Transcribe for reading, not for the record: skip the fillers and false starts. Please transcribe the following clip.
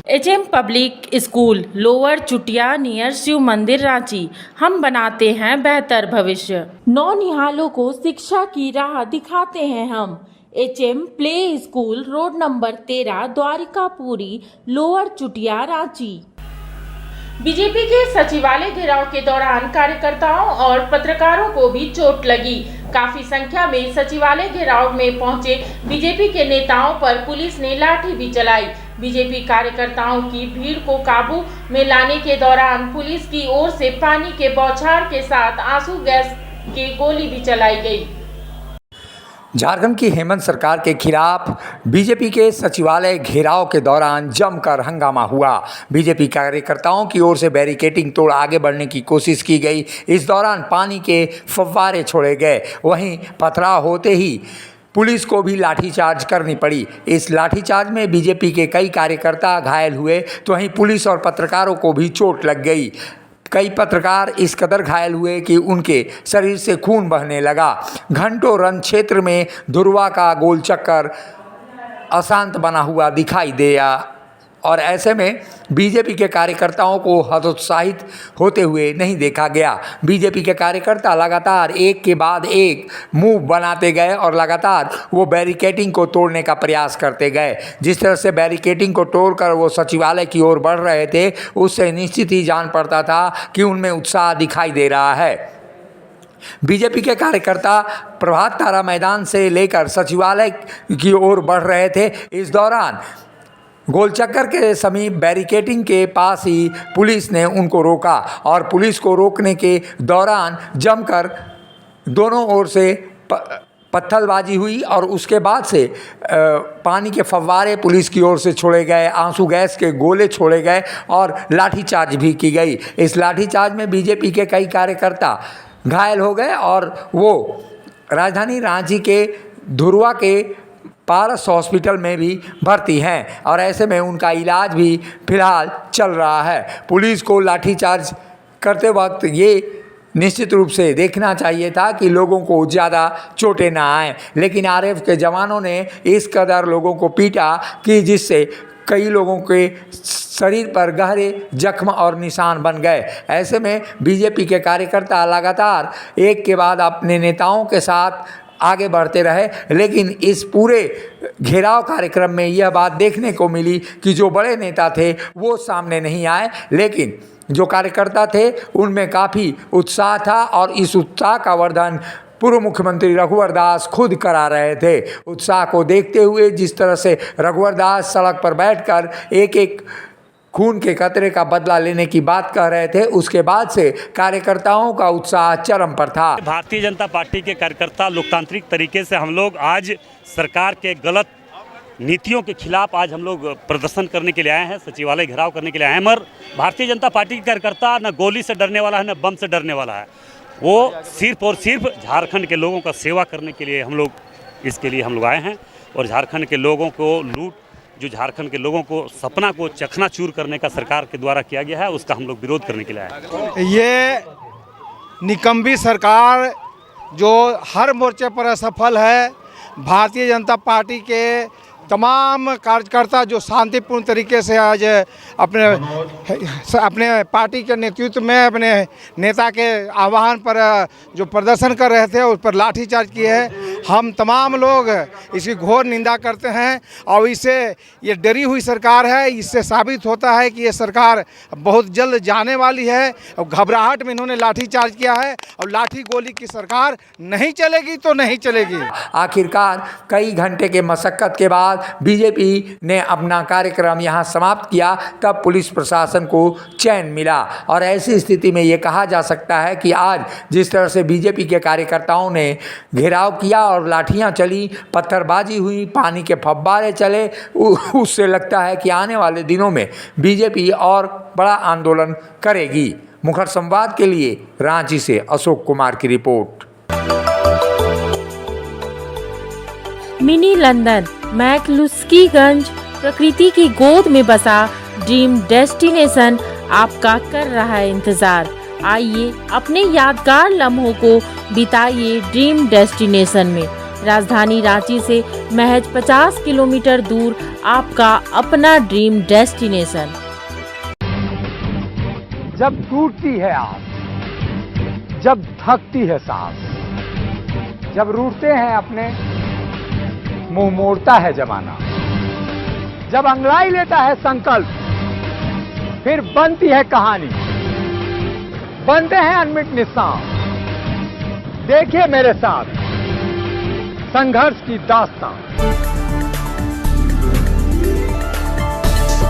HM public school lower चुटिया near Shiv मंदिर रांची। हम बनाते हैं बेहतर भविष्य। नौनिहालों को शिक्षा की राह दिखाते हैं हम। HM play school road number 13 Dwarikapuri lower Chutia Ranchi. BJP के सचिवालय घेराव के दौरान कार्यकर्ताओं और पत्रकारों को भी चोट लगी। काफी संख्या में सचिवालय घेराव में पहुंचे बीजेपी के नेताओं पर पुलिस ने लाठी भी चलाई। बीजेपी कार्यकर्ताओं की भीड़ को काबू में लाने के दौरान पुलिस की ओर से पानी के बौछार के साथ आंसू गैस की गोली भी चलाई गई। झारखंड की हेमंत सरकार के खिलाफ बीजेपी के सचिवालय घेराव के दौरान जमकर हंगामा हुआ। बीजेपी कार्यकर्ताओं की ओर से बैरिकेडिंग तोड़ आगे बढ़ने की कोशिश की गई। इस दौरान पानी के फव्वारे छोड़े गए। वहीं पथराव होते ही पुलिस को भी लाठीचार्ज करनी पड़ी। इस लाठीचार्ज में बीजेपी के कई कार्यकर्ता घायल हुए तो वहीं पुलिस और पत्रकारों को भी चोट लग गई। कई पत्रकार इस कदर घायल हुए कि उनके शरीर से खून बहने लगा। घंटों रन क्षेत्र में धुरवा का गोल चक्कर अशांत बना हुआ दिखाई दिया और ऐसे में बीजेपी के कार्यकर्ताओं को हतोत्साहित होते हुए नहीं देखा गया। बीजेपी के कार्यकर्ता लगातार एक के बाद एक मूव बनाते गए और लगातार वो बैरिकेडिंग को तोड़ने का प्रयास करते गए। जिस तरह से बैरिकेडिंग को तोड़कर वो सचिवालय की ओर बढ़ रहे थे, उससे निश्चित ही जान पड़ता था कि उनमें उत्साह दिखाई दे रहा है। बीजेपी के कार्यकर्ता प्रभात तारा मैदान से लेकर सचिवालय की ओर बढ़ रहे थे। इस दौरान गोलचक्कर के समीप बैरिकेडिंग के पास ही पुलिस ने उनको रोका और पुलिस को रोकने के दौरान जमकर दोनों ओर से पत्थरबाजी हुई और उसके बाद से पानी के फव्वारे पुलिस की ओर से छोड़े गए, आंसू गैस के गोले छोड़े गए और लाठीचार्ज भी की गई। इस लाठीचार्ज में बीजेपी के कई कार्यकर्ता घायल हो गए और वो राजधानी रांची के धुरवा के पारस हॉस्पिटल में भी भर्ती हैं और ऐसे में उनका इलाज भी फिलहाल चल रहा है। पुलिस को लाठीचार्ज करते वक्त ये निश्चित रूप से देखना चाहिए था कि लोगों को ज़्यादा चोटें ना आएँ, लेकिन आरएफ के जवानों ने इस कदर लोगों को पीटा कि जिससे कई लोगों के शरीर पर गहरे जख्म और निशान बन गए। ऐसे में बीजेपी के कार्यकर्ता लगातार एक के बाद अपने नेताओं के साथ आगे बढ़ते रहे, लेकिन इस पूरे घेराव कार्यक्रम में यह बात देखने को मिली कि जो बड़े नेता थे वो सामने नहीं आए, लेकिन जो कार्यकर्ता थे उनमें काफ़ी उत्साह था और इस उत्साह का वर्धन पूर्व मुख्यमंत्री रघुवर दास खुद करा रहे थे। उत्साह को देखते हुए जिस तरह से रघुवर दास सड़क पर बैठकर एक एक खून के कतरे का बदला लेने की बात कह रहे थे, उसके बाद से कार्यकर्ताओं का उत्साह चरम पर था। भारतीय जनता पार्टी के कार्यकर्ता लोकतांत्रिक तरीके से हम लोग आज सरकार के गलत नीतियों के खिलाफ आज हम लोग प्रदर्शन करने के लिए आए हैं, सचिवालय घेराव करने के लिए आए हैं। मगर भारतीय जनता पार्टी के कार्यकर्ता न गोली से डरने वाला है न बम से डरने वाला है। वो सिर्फ और सिर्फ झारखंड के लोगों का सेवा करने के लिए इसके लिए हम लोग आए हैं और झारखंड के लोगों को लूट, जो झारखंड के लोगों को सपना को चकनाचूर करने का सरकार के द्वारा किया गया है, उसका हम लोग विरोध करने के लिए आए हैं। ये निकम्बी सरकार जो हर मोर्चे पर असफल है, भारतीय जनता पार्टी के तमाम कार्यकर्ता जो शांतिपूर्ण तरीके से आज अपने पार्टी के नेतृत्व में अपने नेता के आह्वान पर जो प्रदर्शन कर रहे थे उस पर लाठीचार्ज किए हैं। हम तमाम लोग इसकी घोर निंदा करते हैं और इससे ये डरी हुई सरकार है। इससे साबित होता है कि ये सरकार बहुत जल्द जाने वाली है और घबराहट में इन्होंने लाठीचार्ज किया है और लाठी गोली की सरकार नहीं चलेगी तो नहीं चलेगी। आखिरकार कई घंटे के मशक्कत के बाद बीजेपी ने अपना कार्यक्रम यहां समाप्त किया, तब पुलिस प्रशासन को चैन मिला और ऐसी स्थिति में ये कहा जा सकता है कि आज जिस तरह से बीजेपी के कार्यकर्ताओं ने घेराव किया और लाठियां चली, पत्थरबाजी हुई, पानी के फव्वारे चले, उससे लगता है कि आने वाले दिनों में बीजेपी और बड़ा आंदोलन करेगी। मुखर संवाद के लिए रांची से अशोक कुमार की रिपोर्ट। मिनी लंदन मैक्लुस्कीगंज प्रकृति की गोद में बसा ड्रीम डेस्टिनेशन आपका कर रहा है इंतजार। आइए अपने यादगार लम्हों को बिताइए ड्रीम डेस्टिनेशन में। राजधानी रांची से महज 50 किलोमीटर दूर आपका अपना ड्रीम डेस्टिनेशन। जब टूटती है आस, जब थकती है सांस, जब रूठते हैं अपने, मुंह मोड़ता है जमाना, जब अंगड़ाई लेता है संकल्प, फिर बनती है कहानी, बनते हैं अनमिट निशान। देखिए मेरे साथ संघर्ष की दास्तां।